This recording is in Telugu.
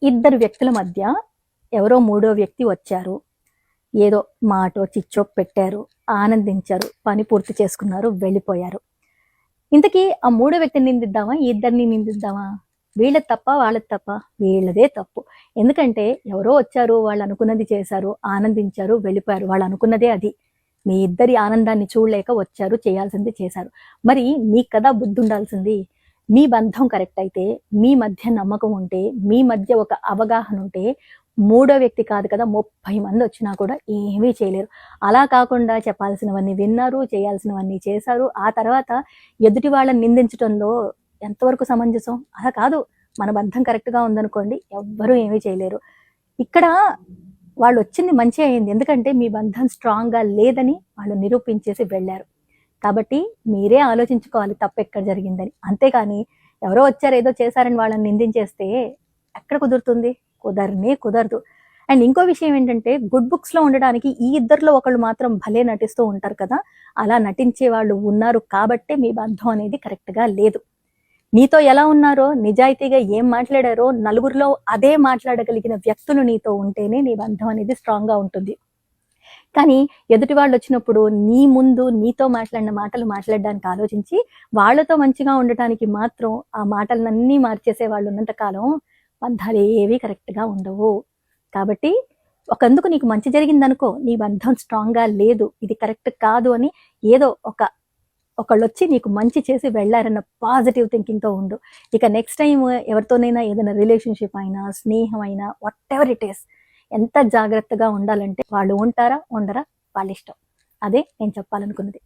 ఇద్దరు వ్యక్తుల మధ్య ఎవరో మూడో వ్యక్తి వచ్చారు. ఏదో మాటో చిచ్చో పెట్టారు, ఆనందించారు, పని పూర్తి చేసుకున్నారు, వెళ్ళిపోయారు. ఇంతకీ ఆ మూడో వ్యక్తిని నిందిద్దామా, ఈ ఇద్దరిని నిందిద్దామా? వీళ్ళది తప్ప, వాళ్ళది తప్ప? వీళ్ళదే తప్పు. ఎందుకంటే ఎవరో వచ్చారు, వాళ్ళు అనుకున్నది చేశారు, ఆనందించారు, వెళ్ళిపోయారు. వాళ్ళు అనుకున్నదే అది. మీ ఇద్దరి ఆనందాన్ని చూడలేక వచ్చారు, చేయాల్సింది చేశారు. మరి మీకు కదా బుద్ధి ఉండాల్సింది. మీ బంధం కరెక్ట్ అయితే, మీ మధ్య నమ్మకం ఉంటే, మీ మధ్య ఒక అవగాహన ఉంటే, మూడో వ్యక్తి కాదు కదా 30 మంది వచ్చినా కూడా ఏమీ చేయలేరు. అలా కాకుండా చెప్పాల్సినవన్నీ విన్నారు, చేయాల్సినవన్నీ చేశారు. ఆ తర్వాత ఎదుటి వాళ్ళని నిందించడంలో ఎంతవరకు సమంజసం? అలా కాదు. మన బంధం కరెక్ట్గా ఉందనుకోండి, ఎవ్వరూ ఏమీ చేయలేరు. ఇక్కడ వాళ్ళు వచ్చింది మంచి అయింది. ఎందుకంటే మీ బంధం స్ట్రాంగ్గా లేదని వాళ్ళు నిరూపించేసి వెళ్ళారు. కాబట్టి మీరే ఆలోచించుకోవాలి తప్పెక్కడ జరిగిందని. అంతేకాని ఎవరో వచ్చారు ఏదో చేశారని వాళ్ళని నిందించేస్తే ఎక్కడ కుదురుతుంది? కుదరదు. అండ్ ఇంకో విషయం ఏంటంటే, గుడ్ బుక్స్లో ఉండడానికి ఈ ఇద్దరిలో ఒకళ్ళు మాత్రం భలే నటిస్తూ ఉంటారు కదా, అలా నటించే వాళ్ళు ఉన్నారు కాబట్టే మీ బంధం అనేది కరెక్ట్గా లేదు. నీతో ఎలా ఉన్నారో, నిజాయితీగా ఏం మాట్లాడారో, నలుగురిలో అదే మాట్లాడగలిగిన వ్యక్తులు నీతో ఉంటేనే నీ బంధం అనేది స్ట్రాంగ్గా ఉంటుంది. కానీ ఎదుటి వాళ్ళు వచ్చినప్పుడు నీ ముందు నీతో మాట్లాడిన మాటలు మాట్లాడడానికి ఆలోచించి వాళ్ళతో మంచిగా ఉండటానికి మాత్రం ఆ మాటలన్నీ మార్చేసే వాళ్ళు ఉన్నంత కాలం బంధాలు ఏవి కరెక్ట్గా ఉండవు. కాబట్టి ఒకందుకు నీకు మంచి జరిగిందనుకో, నీ బంధం స్ట్రాంగ్గా లేదు, ఇది కరెక్ట్ కాదు అని ఏదో ఒకళ్ళు వచ్చి నీకు మంచి చేసి వెళ్ళారన్న పాజిటివ్ థింకింగ్తో ఉండు. ఇక నెక్స్ట్ టైం ఎవరితోనైనా ఏదైనా రిలేషన్షిప్ అయినా, స్నేహం అయినా, వాట్ ఎవర్ ఇట్ ఈస్, ఎంత జాగ్రత్తగా ఉండాలంటే వాళ్ళు ఉంటారా ఉండరా వాళ్ళ ఇష్టం. అదే నేను చెప్పాలనుకున్నది.